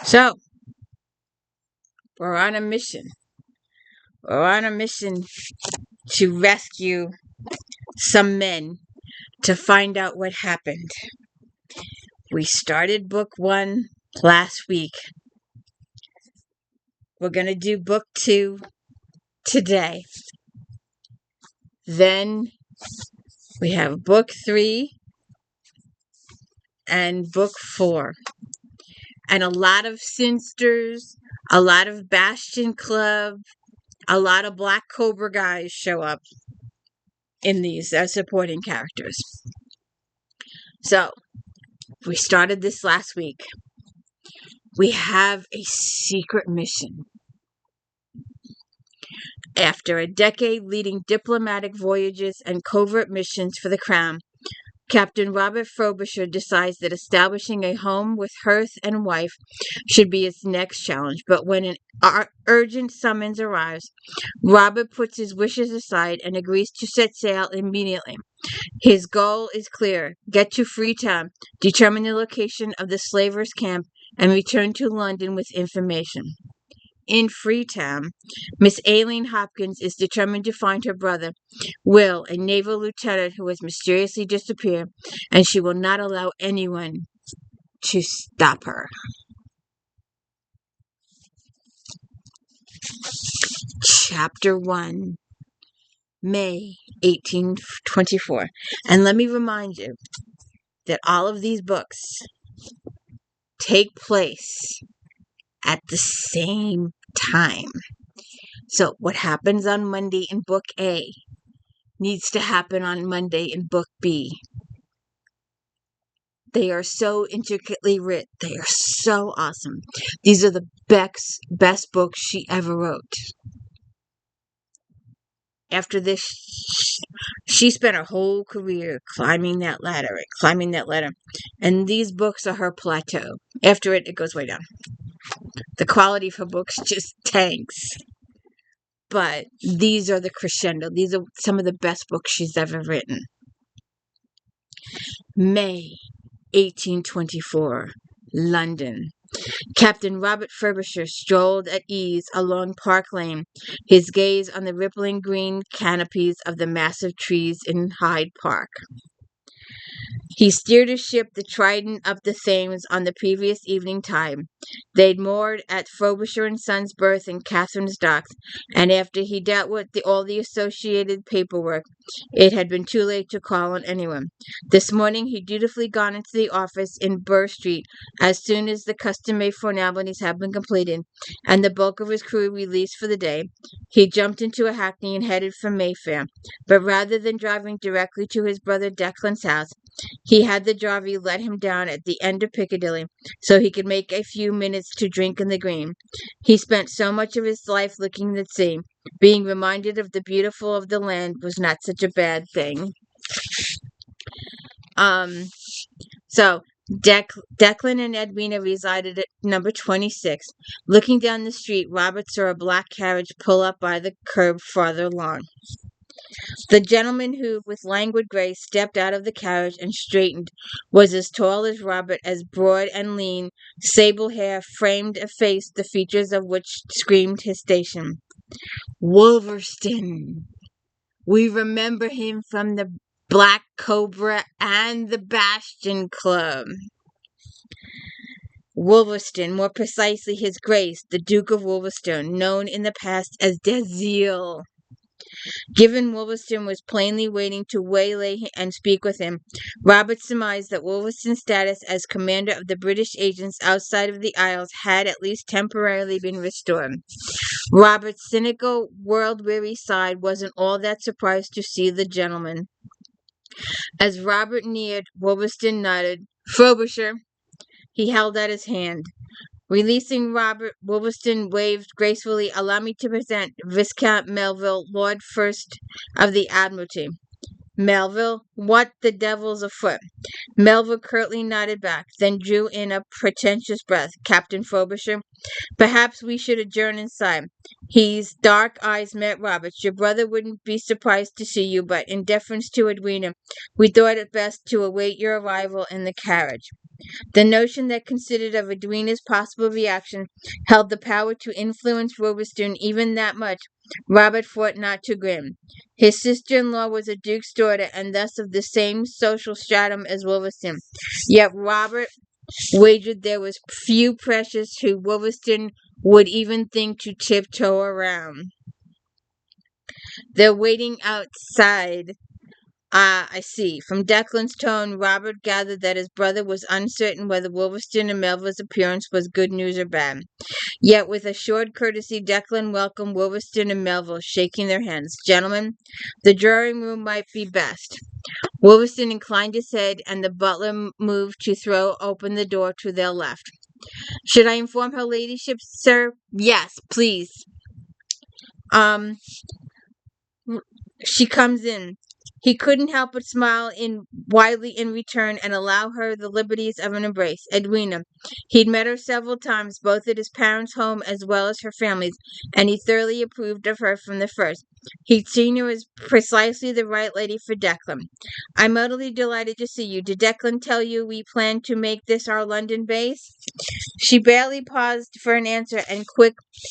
So, we're on a mission. We're on a mission to rescue some men to find out what happened. We started book 1 last week. We're going to do book 2 today. Then we have book 3 and book 4. And a lot of Sinsters, a lot of Bastion Club, a lot of Black Cobra guys show up in these as supporting characters. So, we started this last week. We have a secret mission. After a decade leading diplomatic voyages and covert missions for the Crown, Captain Robert Frobisher decides that establishing a home with hearth and wife should be his next challenge. But when an urgent summons arrives, Robert puts his wishes aside and agrees to set sail immediately. His goal is clear: get to Freetown, determine the location of the slavers' camp, and return to London with information. In Freetown, Miss Aileen Hopkins is determined to find her brother, Will, a naval lieutenant who has mysteriously disappeared, and she will not allow anyone to stop her. Chapter 1, May 1824. And let me remind you that all of these books take place at the same time. So what happens on Monday in book A needs to happen on Monday in book B. They are so intricately written. They are so awesome. These are the best books she ever wrote. After this, she spent her whole career climbing that ladder. And these books are her plateau. After it goes way down. The quality of her books just tanks. But these are the crescendo. These are some of the best books she's ever written. May 1824, London. Captain Robert Frobisher strolled at ease along Park Lane, his gaze on the rippling green canopies of the massive trees in Hyde Park. He steered his ship, the Trident, up the Thames on the previous evening tide. They'd moored at Frobisher and Sons' berth in Catherine's Docks, and after he dealt with all the associated paperwork, it had been too late to call on anyone. This morning he'd dutifully gone into the office in Burr Street as soon as the customary formalities had been completed, and the bulk of his crew released for the day. He jumped into a hackney and headed for Mayfair, but rather than driving directly to his brother Declan's house, he had the driver let him down at the end of Piccadilly so he could make a few minutes to drink in the green. He spent so much of his life looking at the sea. Being reminded of the beautiful of the land was not such a bad thing. So Declan and Edwina resided at number 26. Looking down the street, Robert saw a black carriage pull up by the curb farther along. The gentleman who, with languid grace, stepped out of the carriage and straightened, was as tall as Robert, as broad and lean. Sable hair framed a face the features of which screamed his station. Wolverston. We remember him from the Black Cobra and the Bastion Club. Wolverston, more precisely his Grace, the Duke of Wolverstone, known in the past as Desile. Given Wolverston was plainly waiting to waylay and speak with him, Robert surmised that Wolverston's status as commander of the British agents outside of the Isles had at least temporarily been restored. Robert's cynical, world-weary side wasn't all that surprised to see the gentleman. As Robert neared, Wolverston nodded. "Frobisher." He held out his hand. Releasing Robert, Wolverston waved gracefully. "Allow me to present Viscount Melville, Lord First of the Admiralty." "Melville? What the devil's afoot?" Melville curtly nodded back, then drew in a pretentious breath. "Captain Frobisher, perhaps we should adjourn inside." His dark eyes met Robert's. "Your brother wouldn't be surprised to see you, but in deference to Edwina, we thought it best to await your arrival in the carriage." The notion that considered of Edwina's possible reaction held the power to influence Robespierre even that much, Robert thought not to grin. His sister-in-law was a duke's daughter and thus of the same social stratum as Wolverstone. Yet Robert wagered there was few pressures who Wolverstone would even think to tiptoe around. They're waiting outside. Ah, I see. From Declan's tone, Robert gathered that his brother was uncertain whether Wolverstone and Melville's appearance was good news or bad. Yet, with assured courtesy, Declan welcomed Wolverstone and Melville, shaking their hands. Gentlemen, the drawing-room might be best. Wolverstone inclined his head, and the butler moved to throw open the door to their left. Should I inform her ladyship, sir? Yes, please. She comes in. He couldn't help but smile widely in return and allow her the liberties of an embrace. Edwina. He'd met her several times, both at his parents' home as well as her family's, and he thoroughly approved of her from the first. He'd seen her as precisely the right lady for Declan. I'm utterly delighted to see you. Did Declan tell you we plan to make this our London base? She barely paused for an answer and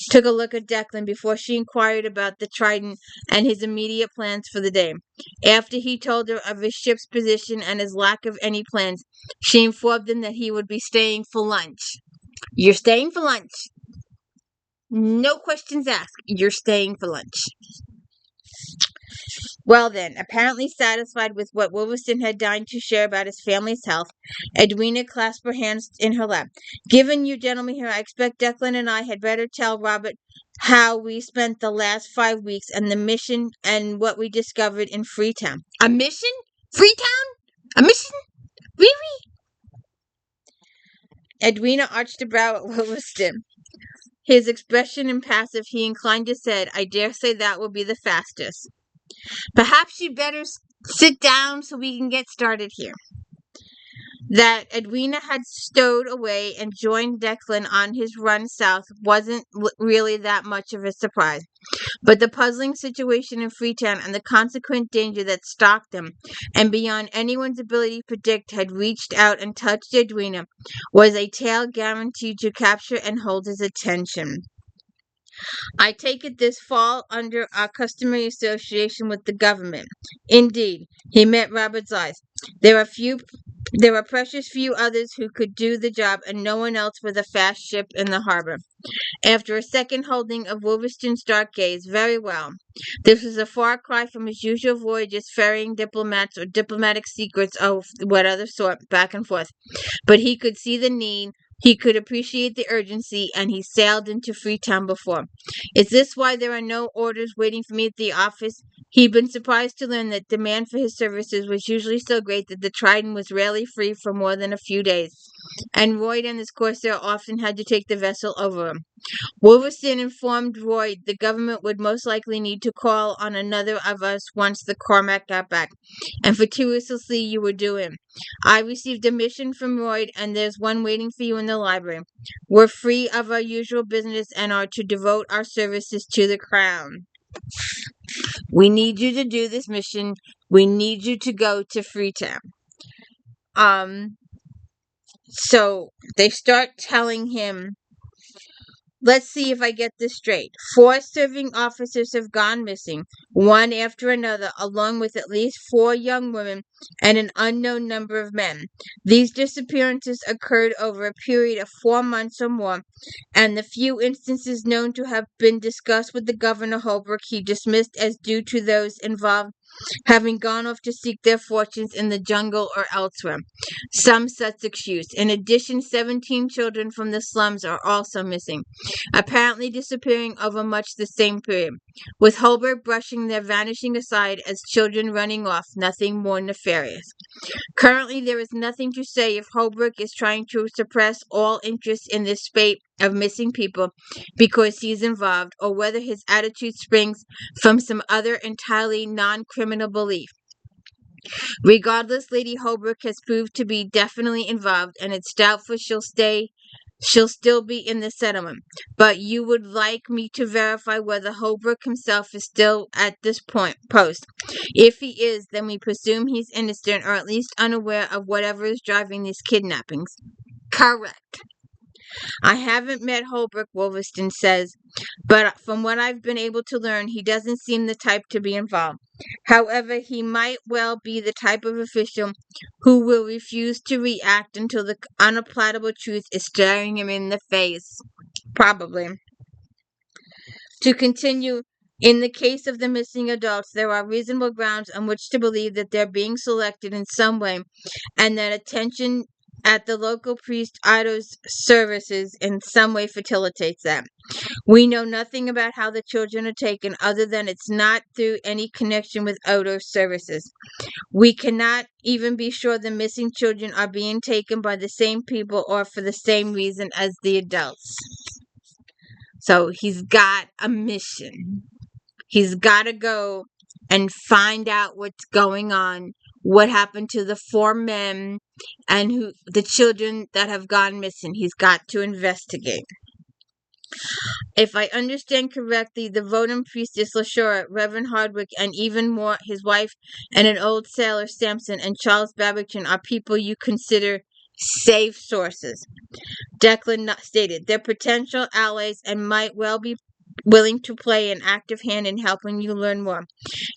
took a look at Declan before she inquired about the Trident and his immediate plans for the day. After he told her of his ship's position and his lack of any plans, she informed him that he would be staying for lunch. You're staying for lunch. No questions asked. You're staying for lunch. Well then, apparently satisfied with what Wolverstone had deigned to share about his family's health, Edwina clasped her hands in her lap. Given you gentlemen here, I expect Declan and I had better tell Robert how we spent the last 5 weeks and the mission and what we discovered in Freetown. A mission? Freetown? A mission? Really? Edwina arched a brow at Wolverstone. His expression impassive, he inclined his head. I dare say that will be the fastest. Perhaps you'd better sit down so we can get started here. That Edwina had stowed away and joined Declan on his run south wasn't really that much of a surprise. But the puzzling situation in Freetown and the consequent danger that stalked them, and beyond anyone's ability to predict had reached out and touched Edwina, was a tale guaranteed to capture and hold his attention. I take it this fall under our customary association with the government. Indeed, he met Robert's eyes. There are precious few others who could do the job, and no one else with a fast ship in the harbor. After a second holding of Wolverstone's dark gaze, very well. This was a far cry from his usual voyages ferrying diplomats or diplomatic secrets of what other sort back and forth. But he could see the need, he could appreciate the urgency, and he sailed into Freetown before. Is this why there are no orders waiting for me at the office? He'd been surprised to learn that demand for his services was usually so great that the Trident was rarely free for more than a few days, and Royd and his corsair often had to take the vessel over him. Wolverstone informed Royd the government would most likely need to call on another of us once the Cormac got back, and fortuitously you were due in. I received a mission from Royd, and there's one waiting for you in the library. We're free of our usual business and are to devote our services to the Crown. We need you to do this mission. We need you to go to Freetown. So they start telling him, let's see if I get this straight. 4 serving officers have gone missing, one after another, along with at least 4 young women and an unknown number of men. These disappearances occurred over a period of 4 months or more, and the few instances known to have been discussed with the Governor Holbrook he dismissed as due to those involved having gone off to seek their fortunes in the jungle or elsewhere. Some such excuse. In addition, 17 children from the slums are also missing, apparently disappearing over much the same period, with Holbrook brushing their vanishing aside as children running off, nothing more nefarious. Currently, there is nothing to say if Holbrook is trying to suppress all interest in this spate of missing people because he's involved, or whether his attitude springs from some other entirely non-criminal belief. Regardless, Lady Holbrook has proved to be definitely involved, and it's doubtful she'll stay she'll still be in the settlement. But you would like me to verify whether Holbrook himself is still at this post. If he is, then we presume he's innocent or at least unaware of whatever is driving these kidnappings. Correct. I haven't met Holbrook, Wolverstone says, but from what I've been able to learn, he doesn't seem the type to be involved. However, he might well be the type of official who will refuse to react until the unpalatable truth is staring him in the face. Probably. To continue, in the case of the missing adults, there are reasonable grounds on which to believe that they're being selected in some way, and that attention at the local priest Ido's services in some way facilitates that. We know nothing about how the children are taken other than it's not through any connection with Odo's services. We cannot even be sure the missing children are being taken by the same people or for the same reason as the adults. So he's got a mission. He's got to go and find out what's going on, what happened to the 4 men and the children that have gone missing. He's got to investigate. If I understand correctly, the Voden priestess Lashura, Reverend Hardwick, and even more his wife and an old sailor, Sampson, and Charles Babington are people you consider safe sources. Declan stated, they're potential allies and might well be willing to play an active hand in helping you learn more.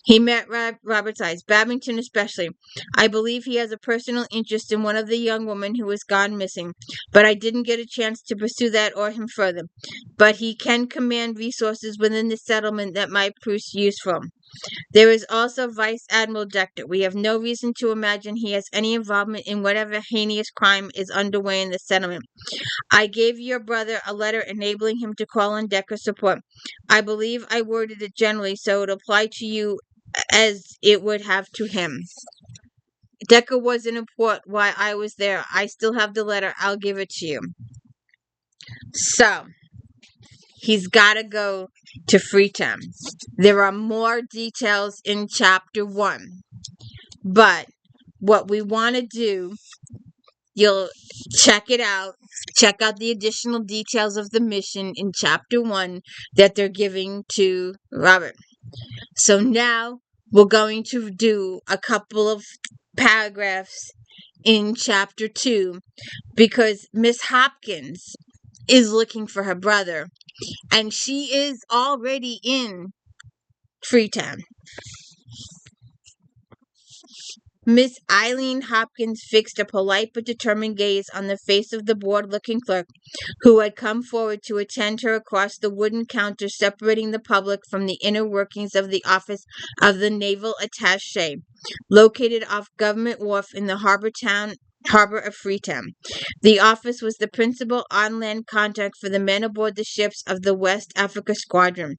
He met Robert's eyes, Babington especially. I believe he has a personal interest in one of the young women who has gone missing, but I didn't get a chance to pursue that or him further. But he can command resources within the settlement that might prove useful. There is also Vice Admiral Decker. We have no reason to imagine he has any involvement in whatever heinous crime is underway in the settlement. I gave your brother a letter enabling him to call on Decker's support. I believe I worded it generally so it applied to you as it would have to him. Decker wasn't in port while I was there. I still have the letter. I'll give it to you. So, he's got to go to Freetown. There are more details in chapter 1. But what we want to do, you'll check it out. Check out the additional details of the mission in chapter 1 that they're giving to Robert. So now we're going to do a couple of paragraphs in chapter 2 because Miss Hopkins is looking for her brother and she is already in Freetown. Miss Aileen Hopkins fixed a polite but determined gaze on the face of the bored-looking clerk, who had come forward to attend her across the wooden counter separating the public from the inner workings of the office of the Naval Attaché, located off Government Wharf in the harbor of Freetown. The office was the principal on-land contact for the men aboard the ships of the West Africa Squadron.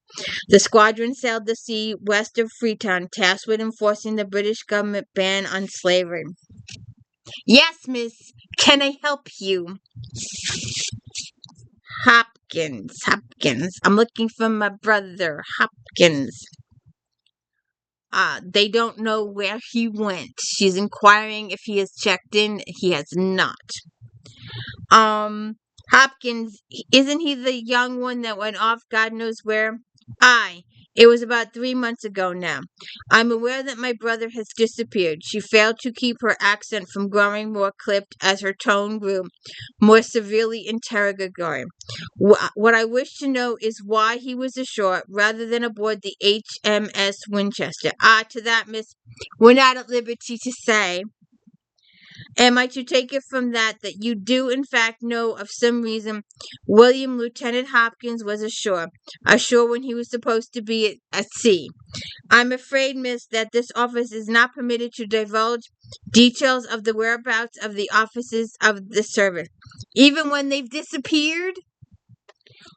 The squadron sailed the sea west of Freetown, tasked with enforcing the British government ban on slavery. Yes, miss. Can I help you? Hopkins. I'm looking for my brother, Hopkins. They don't know where he went. She's inquiring if he has checked in. He has not. Hopkins, isn't he the young one that went off God knows where? Aye. It was about 3 months ago now. I'm aware that my brother has disappeared. She failed to keep her accent from growing more clipped as her tone grew more severely interrogatory. What I wish to know is why he was ashore rather than aboard the HMS Winchester. To that, miss, we're not at liberty to say. Am I to take it from that you do in fact know of some reason Lieutenant Hopkins was ashore when he was supposed to be at sea? I'm afraid, miss, that this office is not permitted to divulge details of the whereabouts of the officers of the service, even when they've disappeared.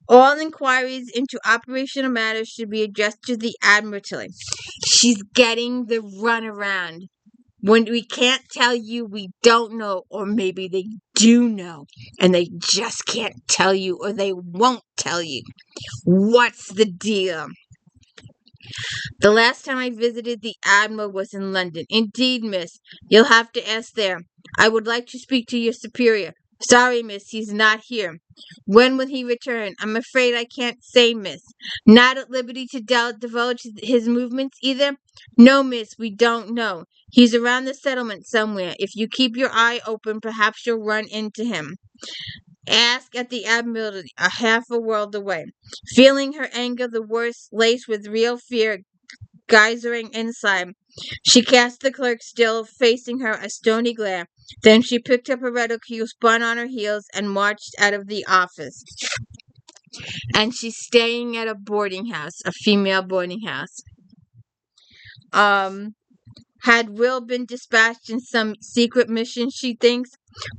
All inquiries into operational matters should be addressed to the Admiralty. She's getting the runaround. When we can't tell you, we don't know, or maybe they do know, and they just can't tell you, or they won't tell you. What's the deal? The last time I visited the Admiral was in London. Indeed, miss, you'll have to ask there. I would like to speak to your superior. Sorry, miss, he's not here. When will he return? I'm afraid I can't say, miss. Not at liberty to divulge his movements either? No, miss, we don't know. He's around the settlement somewhere. If you keep your eye open, perhaps you'll run into him. Ask at the Admiralty, a half a world away. Feeling her anger the worse, laced with real fear geysering inside, she cast the clerk still facing her a stony glare. Then she picked up her reticule, spun on her heels, and marched out of the office. And she's staying at a boarding house, a female boarding house. Had Will been dispatched in some secret mission, she thinks?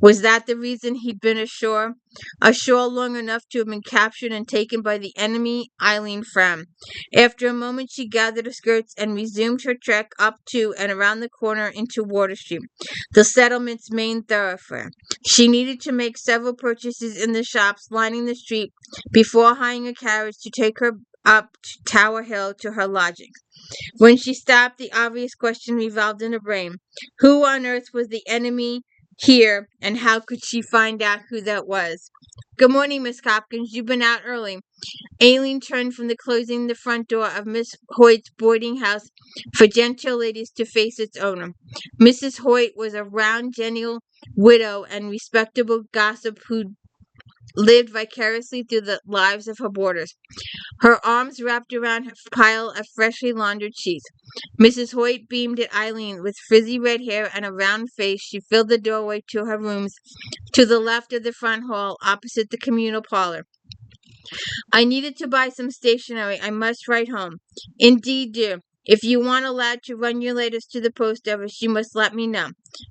Was that the reason he'd been ashore? Ashore long enough to have been captured and taken by the enemy? Aileen frowned. After a moment, she gathered her skirts and resumed her trek up to and around the corner into Water Street, the settlement's main thoroughfare. She needed to make several purchases in the shops lining the street before hiring a carriage to take her up Tower Hill to her lodgings. When she stopped, the obvious question revolved in her brain. Who on earth was the enemy here, and how could she find out who that was? Good morning, Miss Hopkins. You've been out early. Aileen turned from the closing the front door of Miss Hoyt's boarding house for genteel ladies to face its owner. Mrs. Hoyt was a round, genial widow and respectable gossip who lived vicariously through the lives of her boarders. Her arms wrapped around her pile of freshly laundered sheets. Mrs. Hoyt beamed at Aileen. With frizzy red hair and a round face, she filled the doorway to her rooms to the left of the front hall, opposite the communal parlor. I needed to buy some stationery. I must write home. Indeed, dear. If you want a lad to run your letters to the post office, you must let me know.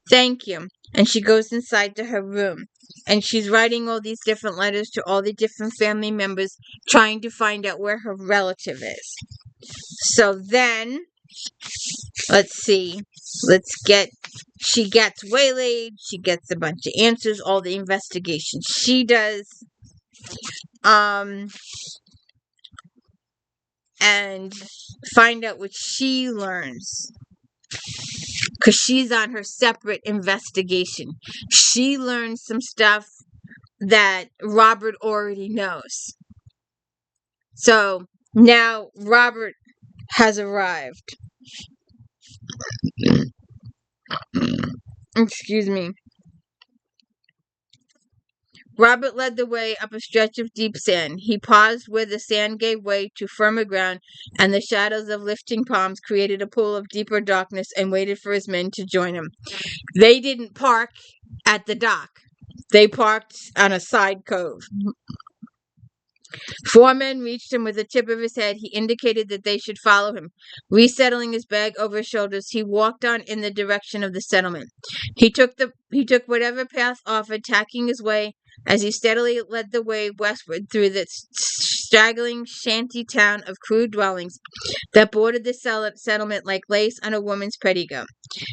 Thank you. And she goes inside to her room. And she's writing all these different letters to all the different family members, trying to find out where her relative is. So then, let's see. She gets waylaid. She gets a bunch of answers, all the investigations she does. And find out what she learns. Because she's on her separate investigation. She learns some stuff that Robert already knows. So now Robert has arrived. Excuse me. Robert led the way up a stretch of deep sand. He paused where the sand gave way to firmer ground, and the shadows of lifting palms created a pool of deeper darkness, and waited for his men to join him. They didn't park at the dock. They parked on a side cove. 4 men reached him with the tip of his head. He indicated that they should follow him. Resettling his bag over his shoulders, he walked on in the direction of the settlement. He took whatever path offered, tacking his way as he steadily led the way westward through the straggling shanty town of crude dwellings that bordered the settlement like lace on a woman's petticoat.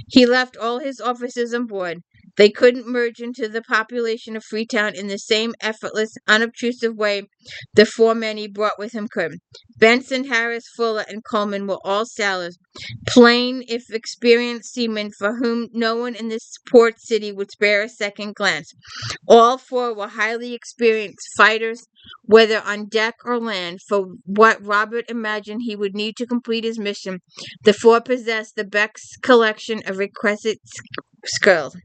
He left all his officers on board. They couldn't merge into the population of Freetown in the same effortless, unobtrusive way the 4 men he brought with him could. Benson, Harris, Fuller, and Coleman were all sailors, plain if experienced seamen for whom no one in this port city would spare a second glance. All 4 were highly experienced fighters, whether on deck or land, for what Robert imagined he would need to complete his mission. The 4 possessed the best collection of requisite skills.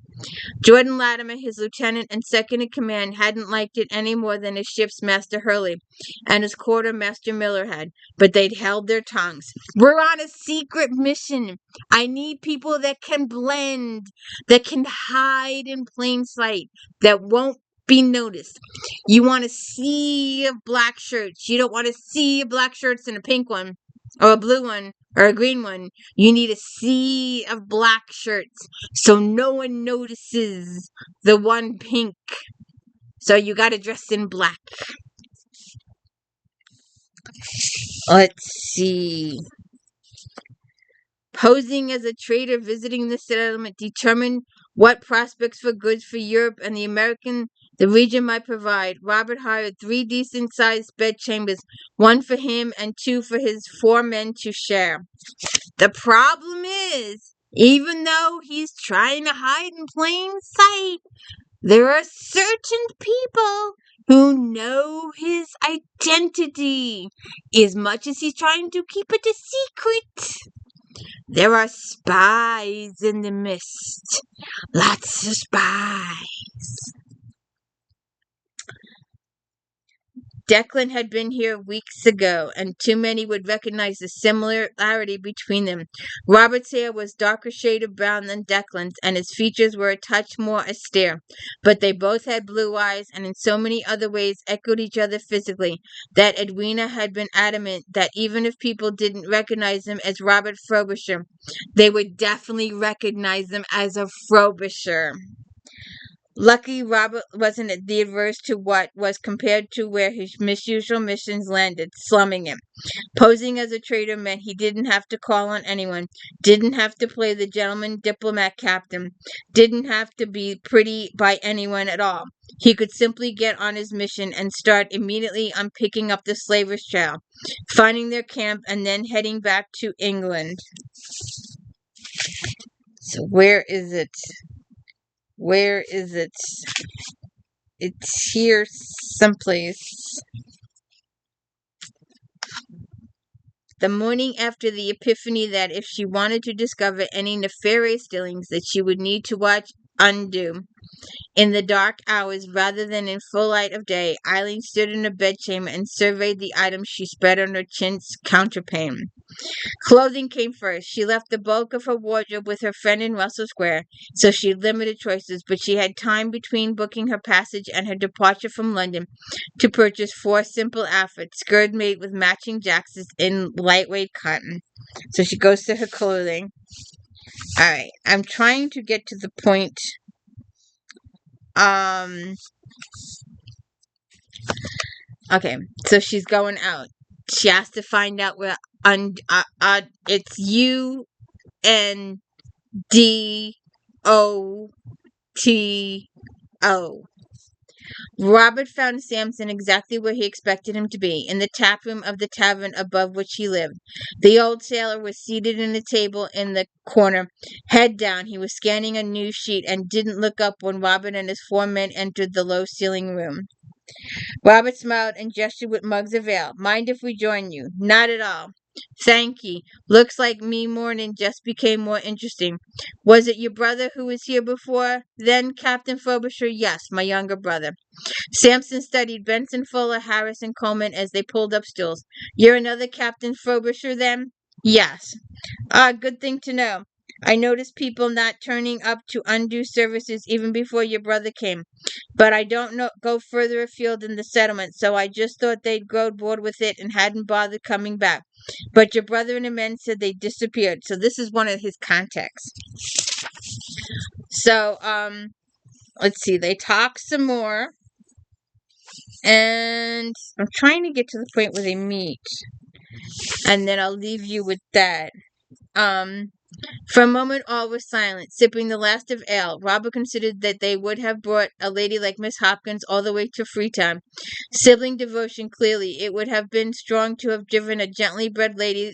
Jordan Latimer, his lieutenant and second-in-command, hadn't liked it any more than his ship's master Hurley and his quartermaster Miller had, but they'd held their tongues. We're on a secret mission. I need people that can blend, that can hide in plain sight, that won't be noticed. You want a sea of black shirts. You don't want a sea of black shirts and a pink one, or a blue one, or a green one. You need a sea of black shirts so no one notices the one pink. So you gotta dress in black. Let's see. Posing as a trader visiting the settlement determined what prospects for goods for Europe and the region might provide. Robert hired 3 decent-sized bedchambers, 1 for him and 2 for his 4 men to share. The problem is, even though he's trying to hide in plain sight, There are certain people who know his identity, as much as he's trying to keep it a secret. There are spies in the mist. Lots of spies. Declan had been here weeks ago, and too many would recognize the similarity between them. Robert's hair was darker shade of brown than Declan's, and his features were a touch more austere. But they both had blue eyes, and in so many other ways echoed each other physically, that Edwina had been adamant that even if people didn't recognize him as Robert Frobisher, they would definitely recognize him as a Frobisher. Lucky Robert wasn't the adverse to what was compared to where his usual missions landed, slumming him. Posing as a traitor meant he didn't have to call on anyone, didn't have to play the gentleman diplomat captain, didn't have to be pretty by anyone at all. He could simply get on his mission and start immediately on picking up the slavers' trail, finding their camp, and then heading back to England. So where is it? Where is it? It's here someplace. The morning after the epiphany that if she wanted to discover any nefarious dealings that she would need to watch undo in the dark hours rather than in full light of day, Aileen stood in her bedchamber and surveyed the items she spread on her chintz counterpane. Clothing came first. She left the bulk of her wardrobe with her friend in Russell Square, so she had limited choices, but she had time between booking her passage and her departure from London to purchase 4 simple outfits, skirt made with matching jackets in lightweight cotton. So she goes to her clothing. Alright, I'm trying to get to the point. Okay, so she's going out. She has to find out where it's UNDOTO. Robert found Samson exactly where he expected him to be, in the tap room of the tavern above which he lived. The old sailor was seated at a table in the corner, head down. He was scanning a news sheet and didn't look up when Robert and his 4 men entered the low-ceilinged room. Robert smiled and gestured with mugs of ale. Mind if we join you? Not at all. Thank ye. Looks like me morning just became more interesting. Was it your brother who was here before? Then, Captain Frobisher? Yes, my younger brother. Samson studied Benson, Fuller, Harris, and Coleman as they pulled up stools. You're another Captain Frobisher, then? Yes. Good thing to know. I noticed people not turning up to undo services even before your brother came. But I don't go further afield than the settlement, so I just thought they'd grown bored with it and hadn't bothered coming back. But your brother and the men said they disappeared, so this is one of his contacts. So, let's see, they talk some more, and I'm trying to get to the point where they meet, and then I'll leave you with that. For a moment all was silent, sipping the last of ale. Robert considered that they would have brought a lady like Miss Hopkins all the way to Freetown. Sibling devotion, clearly. It would have been strong to have driven a gently bred lady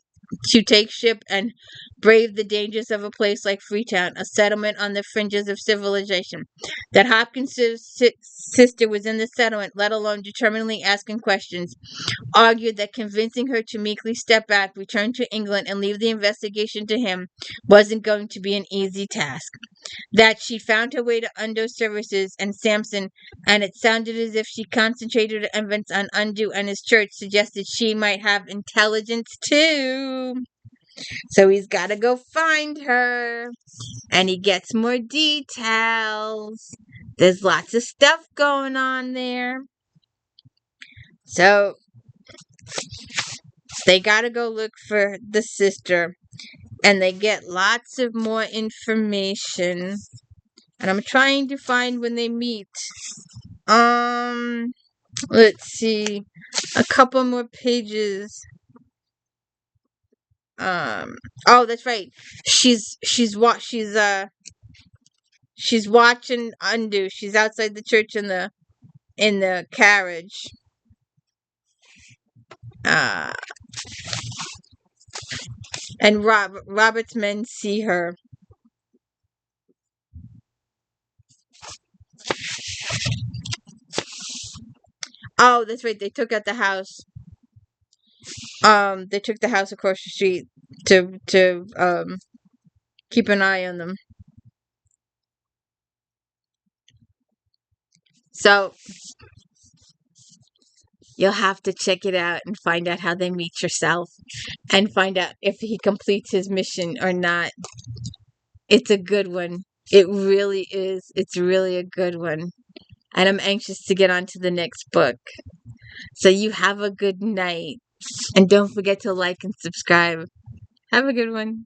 to take ship and brave the dangers of a place like Freetown, a settlement on the fringes of civilization. That Hopkins' sister was in the settlement, let alone determinedly asking questions, argued that convincing her to meekly step back, return to England, and leave the investigation to him wasn't going to be an easy task. That she found her way to Undo's services and Samson, and it sounded as if she concentrated her efforts on Undo and his church, suggested she might have intelligence too. So he's got to go find her, and he gets more details. There's lots of stuff going on there. So they got to go look for the sister, and they get lots of more information. And I'm trying to find when they meet. Let's see, a couple more pages. Oh, that's right. She's watching Undo. She's outside the church in the carriage. And Robert's men see her. Oh, that's right. They took out the house. They took the house across the street to keep an eye on them. So you'll have to check it out and find out how they meet yourself and find out if he completes his mission or not. It's a good one. It really is. It's really a good one. And I'm anxious to get on to the next book. So you have a good night. And don't forget to like and subscribe. Have a good one.